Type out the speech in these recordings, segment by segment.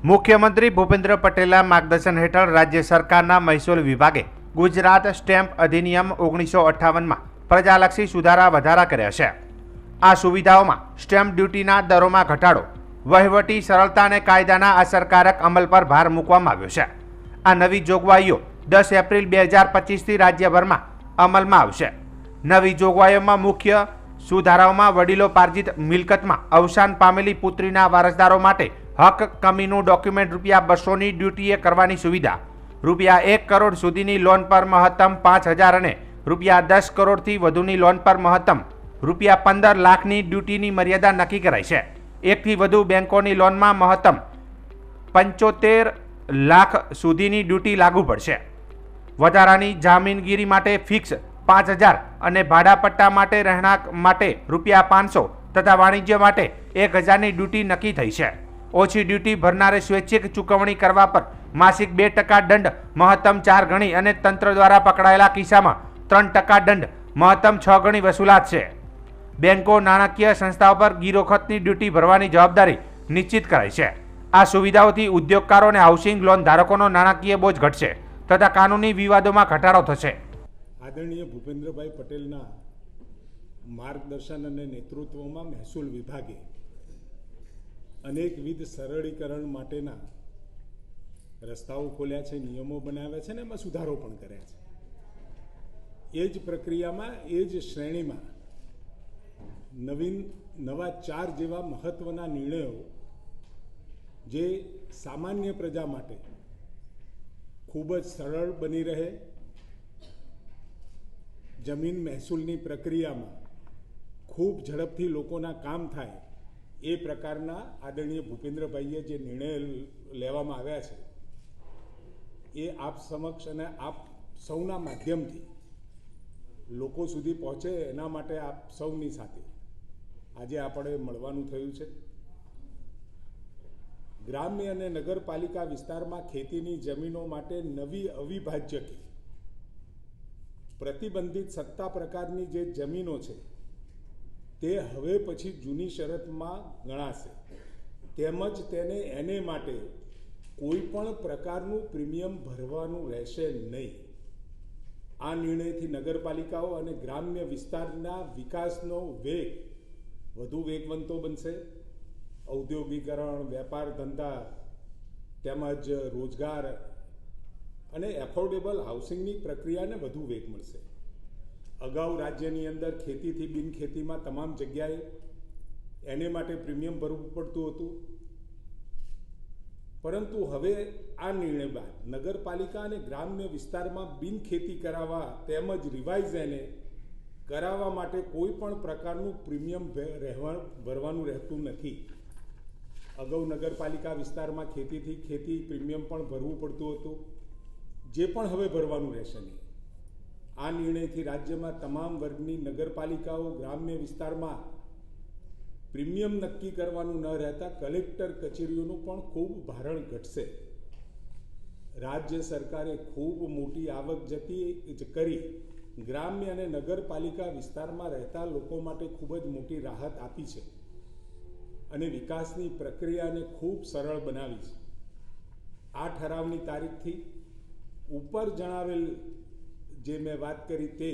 મુખ્યમંત્રી ભૂપેન્દ્ર પટેલના માર્ગદર્શન હેઠળ રાજ્ય સરકારના મહેસૂલ વિભાગે ગુજરાત સ્ટેમ્પ અધિનિયમ 1958માં પ્રજાલક્ષી સુધારા વધારા કર્યા છે। આ સુવિધાઓમાં સ્ટેમ્પ ડ્યુટીના દરોમાં ઘટાડો, વહીવટી સરળતા અને કાયદાના અસરકારક અમલ પર ભાર મૂકવામાં આવ્યો છે। આ નવી જોગવાઈઓ 10 એપ્રિલ 2025થી રાજ્યભરમાં અમલમાં આવશે। નવી જોગવાઈઓમાં મુખ્ય સુધારાઓમાં વડીલોપાર્જિત મિલકતમાં અવસાન પામેલી પુત્રીના વારસદારો માટે હક કમીનું ડોક્યુમેન્ટ ₹200ની ડ્યુટીએ કરવાની સુવિધા, ₹1 કરોડ સુધીની લોન પર મહત્તમ 5,000 અને ₹10 કરોડથી વધુની લોન પર મહત્તમ ₹15 લાખની ડ્યુટીની મર્યાદા નક્કી કરાઈ છે। એકથી વધુ બેંકોની લોનમાં મહત્તમ 75 લાખ સુધીની ડ્યુટી લાગુ પડશે। વધારાની જામીનગીરી માટે ફિક્સ 5,000 અને ભાડાપટ્ટા માટે રહેણાંક માટે ₹500 તથા વાણિજ્ય માટે 1,000ની ડ્યુટી નક્કી થઈ છે। ઓછી ડ્યુટી ભરનારે સ્વૈચ્છિક ચૂકવણી કરવા પર માસિક 2% દંડ મહત્તમ 4 ગણી અને તંત્ર દ્વારા પકડાયેલા કિસ્સામાં 3% દંડ મહત્તમ 6 ગણી વસૂલાત છે। બેંકો નાણાકીય સંસ્થાઓ પર ગીરોખતની ડ્યુટી ભરવાની જવાબદારી નિશ્ચિત કરાઈ છે। આ સુવિધાઓથી ઉદ્યોગકારો અને હાઉસિંગ લોન ધારકોનો નાણાકીય બોજ ઘટશે તથા કાનૂની વિવાદોમાં ઘટાડો થશે। આદરણીય ભૂપેન્દ્રભાઈ પટેલના માર્ગદર્શન અને નેતૃત્વમાં મહેસૂલ વિભાગે અનેકવિધ સરળીકરણ માટેના રસ્તાઓ ખોલ્યા છે, નિયમો બનાવ્યા છે અને એમાં સુધારો પણ કર્યા છે। એ જ પ્રક્રિયામાં, એ જ શ્રેણીમાં નવા 4 જેવા મહત્વના નિર્ણયો જે સામાન્ય પ્રજા માટે ખૂબ જ સરળ બની રહે, જમીન મહેસૂલની પ્રક્રિયામાં ખૂબ ઝડપથી લોકોના કામ થાય એ પ્રકારના આદરણીય ભૂપેન્દ્રભાઈએ જે નિર્ણય લેવામાં આવ્યા છે એ આપ સમક્ષ અને આપ સૌના માધ્યમથી લોકો સુધી પહોંચે એના માટે આપ સૌની સાથે આજે આપણે મળવાનું થયું છે। ગ્રામ્ય અને નગરપાલિકા વિસ્તારમાં ખેતીની જમીનો માટે નવી અવિભાજ્ય કે પ્રતિબંધિત સત્તા પ્રકારની જે જમીનો છે તે હવે પછી જૂની શરતમાં ગણાશે, તેમજ એને માટે કોઈ પણ પ્રકારનું પ્રીમિયમ ભરવાનું રહેશે નહીં। આ નિર્ણયથી નગરપાલિકાઓ અને ગ્રામ્ય વિસ્તારના વિકાસનો વેગ વધુ વેગવંતો બનશે। ઔદ્યોગિકરણ, વેપાર ધંધા તેમજ રોજગાર અને એફોર્ડેબલ હાઉસિંગની પ્રક્રિયાને વધુ વેગ મળશે। અગાઉ રાજ્યની અંદર ખેતીથી બિનખેતીમાં તમામ જગ્યાએ એને માટે પ્રીમિયમ ભરવું પડતું હતું, પરંતુ હવે આ નિર્ણય બાદ નગરપાલિકા અને ગ્રામ્ય વિસ્તારમાં બિનખેતી કરાવવા તેમજ રિવાઇઝ એને કરાવવા માટે કોઈ પણ પ્રકારનું પ્રીમિયમ ભરવાનું રહેતું નથી। અગાઉ નગરપાલિકા વિસ્તારમાં ખેતીથી ખેતી પ્રીમિયમ પણ ભરવું પડતું હતું, જે પણ હવે ભરવાનું રહેશે નહીં। આ નિર્ણયથી રાજ્યમાં તમામ વર્ગની નગરપાલિકાઓ ગ્રામ્ય વિસ્તારમાં પ્રીમિયમ નક્કી કરવાનું ન રહેતા કલેક્ટર કચેરીઓનું પણ ખૂબ ભારણ ઘટશે। રાજ્ય સરકારે ખૂબ મોટી આવક જતી કરી ગ્રામ્ય અને નગરપાલિકા વિસ્તારમાં રહેતા લોકો માટે ખૂબ જ મોટી રાહત આપી છે અને વિકાસની પ્રક્રિયાને ખૂબ સરળ બનાવી છે। આ ઠરાવની તારીખથી ઉપર જણાવેલ જે મેં વાત કરી તે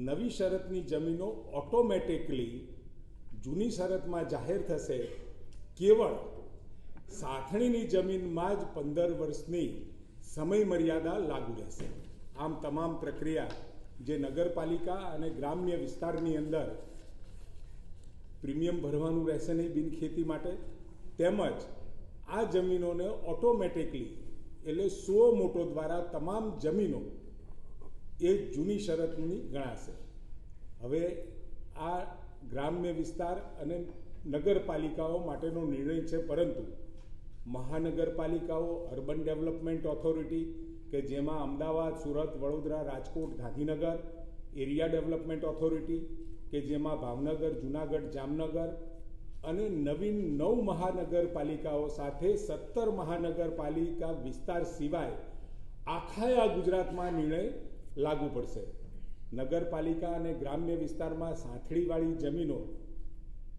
નવી શરતની જમીનો ઓટોમેટિકલી જૂની શરતમાં જાહેર થશે। કેવળ સાથણીની જમીનમાં જ 15 વર્ષની સમય મર્યાદા લાગુ રહેશે। આમ તમામ પ્રક્રિયા જે નગરપાલિકા અને ગ્રામ્ય વિસ્તારની અંદર પ્રીમિયમ ભરવાનું રહેશે નહીં બિનખેતી માટે, તેમજ આ જમીનોને ઓટોમેટિકલી એટલે 100 મોટો દ્વારા તમામ જમીનો એ જૂની શરતની ગણાશે। હવે આ ગ્રામ્ય વિસ્તાર અને નગરપાલિકાઓ માટેનો નિર્ણય છે, પરંતુ મહાનગરપાલિકાઓ, અર્બન ડેવલપમેન્ટ ઓથોરિટી કે જેમાં Ahmedabad, Surat, Vadodara, Rajkot, Gandhinagar, area development authority કે જેમાં ભાવનગર, જૂનાગઢ, જામનગર અને નવીન 9 મહાનગરપાલિકાઓ સાથે 17 મહાનગરપાલિકા વિસ્તાર સિવાય આખા ગુજરાતમાં નિર્ણય લાગુ પડશે। નગરપાલિકા અને ગ્રામ્ય વિસ્તારમાં સાંથળીવાળી જમીનો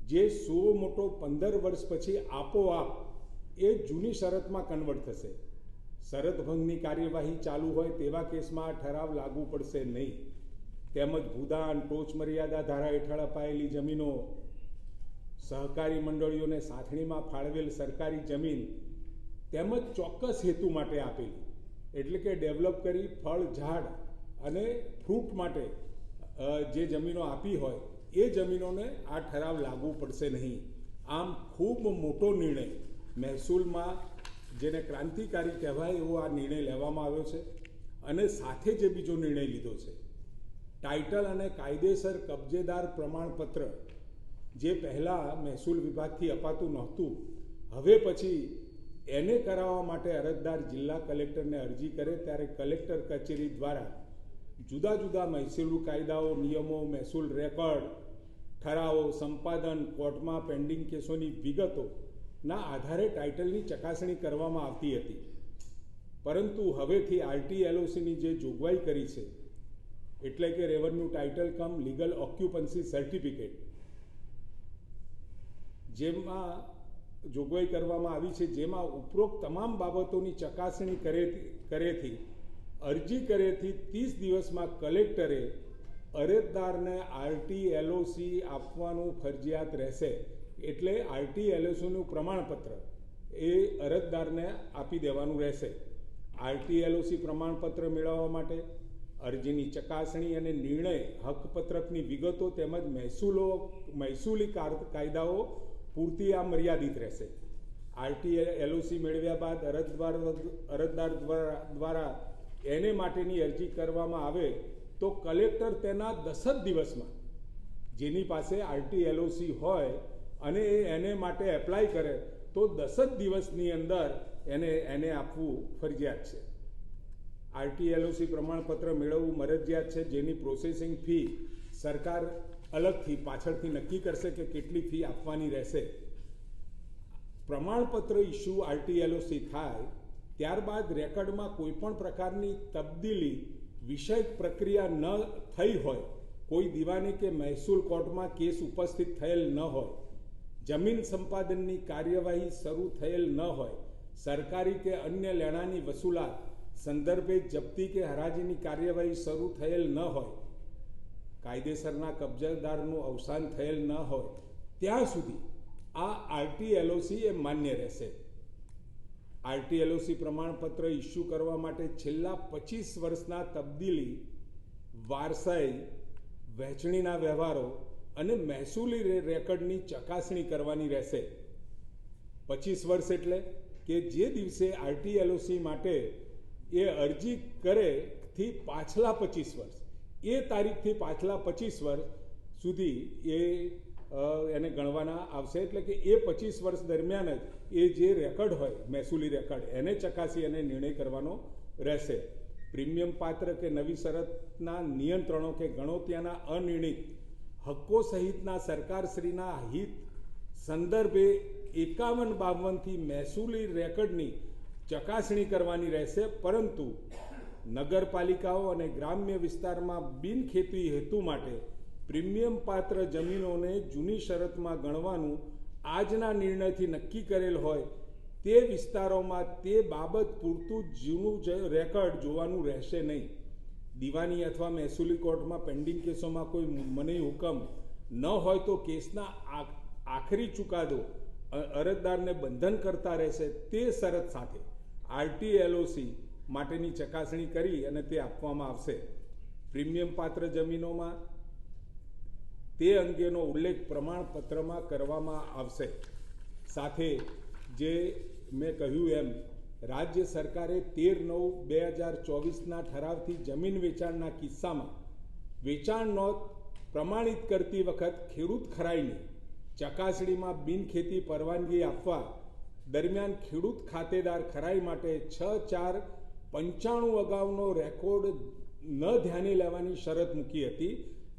જે 100 મોટો 15 વર્ષ પછી આપોઆપ એ જૂની શરતમાં કન્વર્ટ થશે. શરત ભંગની કાર્યવાહી ચાલુ હોય તેવા કેસમાં આ ઠરાવ લાગુ પડશે નહીં. તેમજ ભૂદાન, ટોચ મર્યાદા ધારા હેઠળ અપાયેલી જમીનો, સહકારી મંડળીઓને સાંથણીમાં ફાળવેલ સરકારી જમીન તેમજ ચોક્કસ હેતુ માટે આપેલી, એટલે કે ડેવલપ કરી ફળ, ઝાડ અને ફ્રૂટ માટે જે જમીનો આપી હોય એ જમીનોને આ ઠરાવ લાગુ પડશે નહીં. આમ ખૂબ મોટો નિર્ણય મહેસૂલમાં, જેને ક્રાંતિકારી કહેવાય એવો આ નિર્ણય લેવામાં આવ્યો છે. અને સાથે જે બીજો નિર્ણય લીધો છે, ટાઇટલ અને કાયદેસર કબજેદાર પ્રમાણપત્ર જે પહેલાં મહેસૂલ વિભાગથી અપાતું નહોતું, હવે પછી એને કરાવવા માટે અરજદાર જિલ્લા કલેક્ટરને અરજી કરે ત્યારે કલેક્ટર કચેરી દ્વારા જુદા જુદા મહેસૂલ કાયદાઓ, નિયમો, મહેસૂલ રેકોર્ડ, ઠરાવો, સંપાદન, કોર્ટમાં પેન્ડિંગ કેસોની વિગતોના આધારે ટાઇટલની ચકાસણી કરવામાં આવતી હતી. પરંતુ હવેથી RTLOCની જે જોગવાઈ કરી છે, એટલે કે રેવન્યુ ટાઇટલ કમ લીગલ ઓક્યુપન્સી સર્ટિફિકેટ, જેમાં જોગવાઈ કરવામાં આવી છે, જેમાં ઉપરોક્ત તમામ બાબતોની ચકાસણી કરેથી અરજી કરેથી 30 દિવસમાં કલેક્ટરે અરજદારને RTLOC આપવાનું ફરજિયાત રહેશે. એટલે RTLOCનું પ્રમાણપત્ર એ અરજદારને આપી દેવાનું રહેશે. RTLOC પ્રમાણપત્ર મેળવવા માટે અરજીની ચકાસણી અને નિર્ણય, હકપત્રકની વિગતો તેમજ મહેસૂલી કાયદાઓ પૂરતી આ મર્યાદિત રહેશે. RTLOC મેળવ્યા બાદ અરજદાર દ્વારા એને માટેની અરજી કરવામાં આવે તો કલેક્ટર તેના 10 જ દિવસમાં, જેની પાસે RTLOC હોય અને એને માટે એપ્લાય કરે તો 10 જ દિવસની અંદર એને આપવું ફરજિયાત છે. RTLOC પ્રમાણપત્ર મેળવવું મરજિયાત છે, જેની પ્રોસેસિંગ ફી સરકાર અલગથી પાછળથી નક્કી કરશે કે કેટલી ફી આપવાની રહેશે. પ્રમાણપત્ર ઇસ્યુ RTLOC થાય ત્યારબાદ રેકર્ડમાં કોઈપણ પ્રકારની તબદીલી વિષયક પ્રક્રિયા ન થઈ હોય, કોઈ દીવાની કે મહેસૂલ કોર્ટમાં કેસ ઉપસ્થિત થયેલ ન હોય, જમીન સંપાદનની કાર્યવાહી શરૂ થયેલ ન હોય, સરકારી કે અન્ય લેણાની વસૂલાત સંદર્ભે જપ્તી કે હરાજીની કાર્યવાહી શરૂ થયેલ ન હોય, કાયદેસરના કબજાદારનું અવસાન થયેલ ન હોય, ત્યાં સુધી આ RTLOC એ માન્ય રહેશે. RTLOC પ્રમાણપત્ર ઇસ્યુ કરવા માટે છેલ્લા 25 વર્ષના તબદીલી, વારસાઈ, વહેંચણીના વ્યવહારો અને મહેસૂલી રેકર્ડની ચકાસણી કરવાની રહેશે. 25 વર્ષ એટલે કે જે દિવસે RTLOC માટે એ અરજી કરેથી પાછલા 25 વર્ષ, એ તારીખથી પાછલા 25 વર્ષ સુધી એને ગણવાના આવશે. એટલે કે એ 25 વર્ષ દરમિયાન જ એ જે રેકર્ડ હોય, મહેસૂલી રેકર્ડ, એને ચકાસી અને નિર્ણય કરવાનો રહેશે. પ્રીમિયમ પાત્ર કે નવી શરતના નિયંત્રણો કે ગણોત્યાના અનિર્ણિત હક્કો સહિતના સરકારશ્રીના હિત સંદર્ભે 51-52થી મહેસૂલી રેકર્ડની ચકાસણી કરવાની રહેશે. પરંતુ નગરપાલિકાઓ અને ગ્રામ્ય વિસ્તારમાં બિનખેતી હેતુ માટે પ્રીમિયમ પાત્ર જમીનોને જૂની શરતમાં ગણવાનું આજના નિર્ણયથી નક્કી કરેલ હોય તે વિસ્તારોમાં તે બાબત પૂરતું જૂનું રેકર્ડ જોવાનું રહેશે નહીં. દીવાની અથવા મહેસૂલી કોર્ટમાં પેન્ડિંગ કેસોમાં કોઈ મનાઈ હુકમ ન હોય તો કેસના આખરી ચુકાદો અરજદારને બંધન કરતા રહેશે. તે શરત સાથે RTLOC માટેની ચકાસણી કરી અને તે આપવામાં આવશે. પ્રીમિયમ પાત્ર જમીનોમાં તે અંગેનો ઉલ્લેખ પ્રમાણપત્રમાં કરવામાં આવશે. સાથે જે મેં કહ્યું એમ, રાજ્ય સરકારે 13/9/2024ના ઠરાવથી જમીન વેચાણના કિસ્સામાં વેચાણ નોંધ પ્રમાણિત કરતી વખત ખેડૂત ખરાઈની ચકાસણીમાં બિનખેતી પરવાનગી આપવા દરમિયાન ખેડૂત ખાતેદાર ખરાઈ માટે 6/4/95 અગાઉનો રેકોર્ડ ન ધ્યાને લેવાની શરત મૂકી હતી,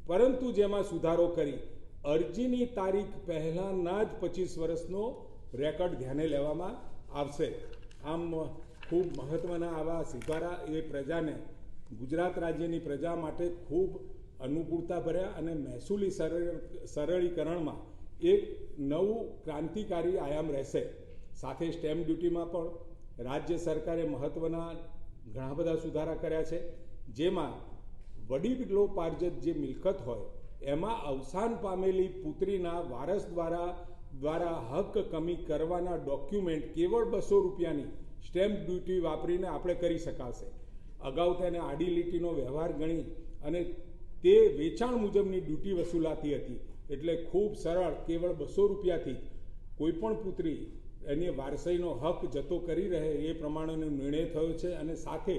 પરંતુ જેમાં સુધારો કરી અરજીની તારીખ પહેલાંના જ 25 વર્ષનો રેકર્ડ ધ્યાને લેવામાં આવશે. આમ ખૂબ મહત્ત્વના આવા સુધારા એ પ્રજાને, ગુજરાત રાજ્યની પ્રજા માટે ખૂબ અનુકૂળતા ભર્યા અને મહેસૂલી સરળીકરણમાં એક નવું ક્રાંતિકારી આયામ રહેશે. સાથે સ્ટેમ્પ ડ્યુટીમાં પણ રાજ્ય સરકારે મહત્ત્વના ઘણા બધા સુધારા કર્યા છે, જેમાં વડીલોપાર્જિત જે મિલકત હોય એમાં અવસાન પામેલી પુત્રીના વારસ દ્વારા હક કમી કરવાના ડોક્યુમેન્ટ કેવળ 200 રૂપિયાની સ્ટેમ્પ ડ્યુટી વાપરીને આપણે કરી શકાશે. અગાઉ તેને આડી લીટીનો વ્યવહાર ગણી અને તે વેચાણ મુજબની ડ્યુટી વસૂલાતી હતી. એટલે ખૂબ સરળ, કેવળ 200 રૂપિયાથી કોઈપણ પુત્રી એની વારસાઈનો હક જતો કરી રહે એ પ્રમાણેનો નિર્ણય થયો છે. અને સાથે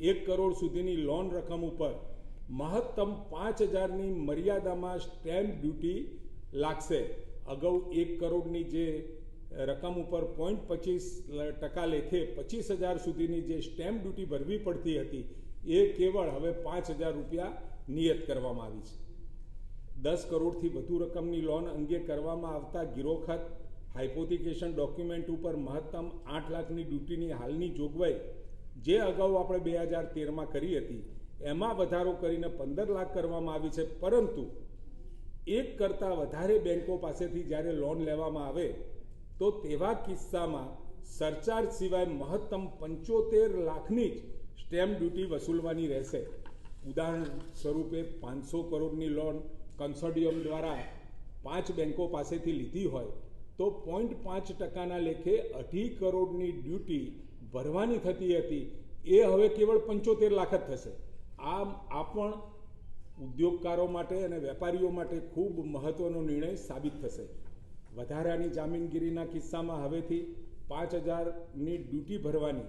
1 કરોડ સુધીની લોન રકમ ઉપર મહત્તમ 5,000ની મર્યાદામાં સ્ટેમ્પ ડ્યુટી લાગશે. અગાઉ 1 કરોડની જે રકમ ઉપર 0.25% લેખે 25,000 સુધીની જે સ્ટેમ્પ ડ્યુટી ભરવી પડતી હતી એ કેવળ હવે 5,000 રૂપિયા નિયત કરવામાં આવી છે. 10 કરોડથી વધુ રકમની લોન અંગે કરવામાં આવતા ગિરોખત હાઇપોથિકેશન ડોક્યુમેન્ટ ઉપર મહત્તમ 8 લાખની ડ્યુટીની હાલની જોગવાઈ જે અગાઉ આપણે 2013માં કરી હતી એમાં વધારો કરીને 15 લાખ કરવામાં આવી છે. પરંતુ એક કરતાં વધારે બેન્કો પાસેથી જ્યારે લોન લેવામાં આવે તો તેવા કિસ્સામાં સરચાર્જ સિવાય મહત્તમ 75 લાખની જ સ્ટેમ્પ ડ્યુટી વસૂલવાની રહેશે. ઉદાહરણ સ્વરૂપે 500 કરોડની લોન કન્સોર્ટિયમ દ્વારા 5 બેન્કો પાસેથી લીધી હોય તો 0.5%ના લેખે 2.5 કરોડની ડ્યુટી ભરવાની થતી હતી, એ હવે કેવળ 75 લાખ જ થશે. આ પણ ઉદ્યોગકારો માટે અને વેપારીઓ માટે ખૂબ મહત્વનો નિર્ણય સાબિત થશે. વધારાની જામીનગીરીના કિસ્સામાં હવેથી 5,000ની ડ્યુટી ભરવાની,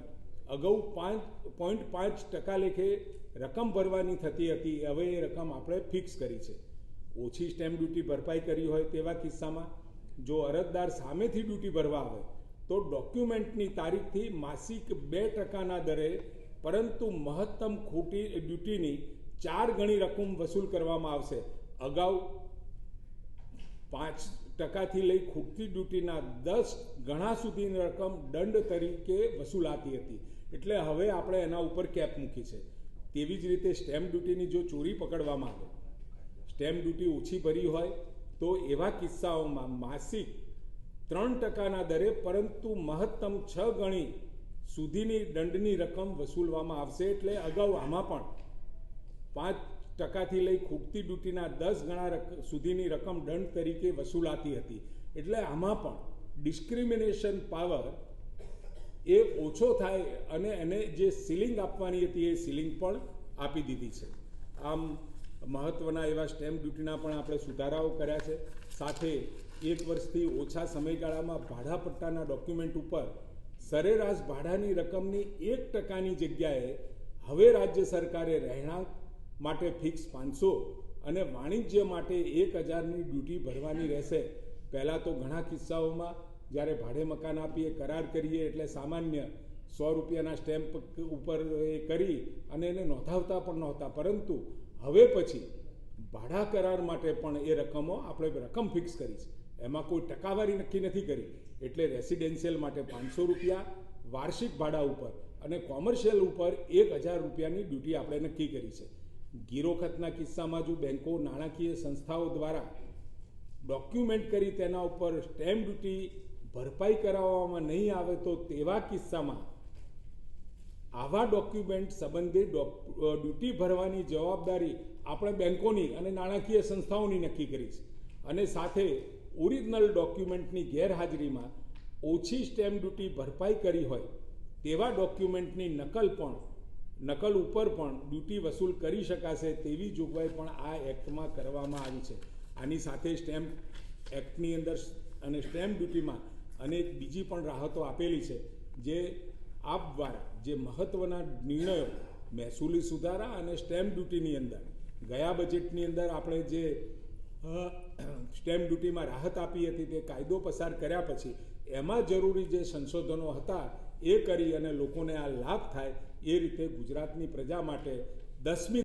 અગાઉ 5.5% લેખે રકમ ભરવાની થતી હતી, હવે એ રકમ આપણે ફિક્સ કરી છે. ઓછી સ્ટેમ્પ ડ્યુટી ભરપાઈ કરી હોય તેવા કિસ્સામાં જો અરજદાર સામેથી ડ્યુટી ભરવા આવે તો ડોક્યુમેન્ટની તારીખથી માસિક 2%ના દરે પરંતુ મહત્તમ ખોટી ડ્યુટીની 4 ગણી રકમ વસૂલ કરવામાં આવશે. અગાઉ 5%થી લઈ ખૂટતી ડ્યુટીના 10 ગણા સુધીની રકમ દંડ તરીકે વસૂલાતી હતી. એટલે હવે આપણે એના ઉપર કેપ મૂકી છે. તેવી જ રીતે સ્ટેમ્પ ડ્યુટીની જો ચોરી પકડવામાં આવે, સ્ટેમ્પ ડ્યુટી ઓછી ભરી હોય તો એવા કિસ્સાઓમાં માસિક 3%ના દરે પરંતુ મહત્તમ 6 ગણી સુધીની દંડની રકમ વસૂલવામાં આવશે. એટલે અગાઉ આમાં પણ 5%થી લઈ ખૂટતી ડ્યુટીના 10 ગણા સુધીની રકમ દંડ તરીકે વસૂલાતી હતી. એટલે આમાં પણ ડિસ્ક્રિમિનેશન પાવર એ ઓછો થાય અને એને જે સીલિંગ આપવાની હતી એ સીલિંગ પણ આપી દીધી છે. આમ મહત્ત્વના એવા સ્ટેમ્પ ડ્યુટીના પણ આપણે સુધારાઓ કર્યા છે. સાથે 1 વર્ષથી ઓછા સમયગાળામાં ભાડા પટ્ટાના ડોક્યુમેન્ટ ઉપર સરેરાશ ભાડાની રકમની 1%ની જગ્યાએ હવે રાજ્ય સરકારે રહેણાંક માટે ફિક્સ 500 અને વાણિજ્ય માટે 1,000ની ડ્યુટી ભરવાની રહેશે. પહેલાં તો ઘણા કિસ્સાઓમાં જ્યારે ભાડે મકાન આપીએ, કરાર કરીએ એટલે સામાન્ય 100 રૂપિયાના સ્ટેમ્પ ઉપર એ કરી અને એને નોંધાવતા પણ નહોતા. પરંતુ હવે પછી ભાડા કરાર માટે પણ એ રકમો આપણે રકમ ફિક્સ કરી છે, એમાં કોઈ ટકાવારી નક્કી નથી કરી. એટલે રેસિડેન્શિયલ માટે 500 રૂપિયા વાર્ષિક ભાડા ઉપર અને કોમર્શિયલ ઉપર 1,000 રૂપિયાની ડ્યુટી આપણે નક્કી કરી છે. ગિરોખતના કિસ્સામાં જો બેન્કો નાણાકીય સંસ્થાઓ દ્વારા ડોક્યુમેન્ટ કરી તેના ઉપર સ્ટેમ્પ ડ્યુટી ભરપાઈ કરાવવામાં નહીં આવે તો તેવા કિસ્સામાં આવા ડોક્યુમેન્ટ સંબંધિત ડ્યુટી ભરવાની જવાબદારી આપણે બેન્કોની અને નાણાકીય સંસ્થાઓની નક્કી કરી છે. અને સાથે ઓરિજિનલ ડોક્યુમેન્ટની ગેરહાજરીમાં ઓછી સ્ટેમ્પ ડ્યુટી ભરપાઈ કરી હોય તેવા ડોક્યુમેન્ટની નકલ ઉપર પણ ડ્યુટી વસૂલ કરી શકાશે તેવી જોગવાઈ પણ આ એક્ટમાં કરવામાં આવી છે. આની સાથે સ્ટેમ્પ એક્ટની અંદર અને સ્ટેમ્પ ડ્યુટીમાં અનેક બીજી પણ રાહતો આપેલી છે, જે આપ દ્વારા જે મહત્ત્વના નિર્ણયો મહેસૂલી સુધારા અને સ્ટેમ્પ ડ્યુટીની અંદર ગયા બજેટની અંદર આપણે જે સ્ટેમ્પ ડ્યુટીમાં રાહત આપી હતી તે કાયદો પસાર કર્યા પછી એમાં જરૂરી જે સંશોધનો હતા એ કરી અને લોકોને આ લાભ થાય એ રીતે ગુજરાતની પ્રજા માટે 10મી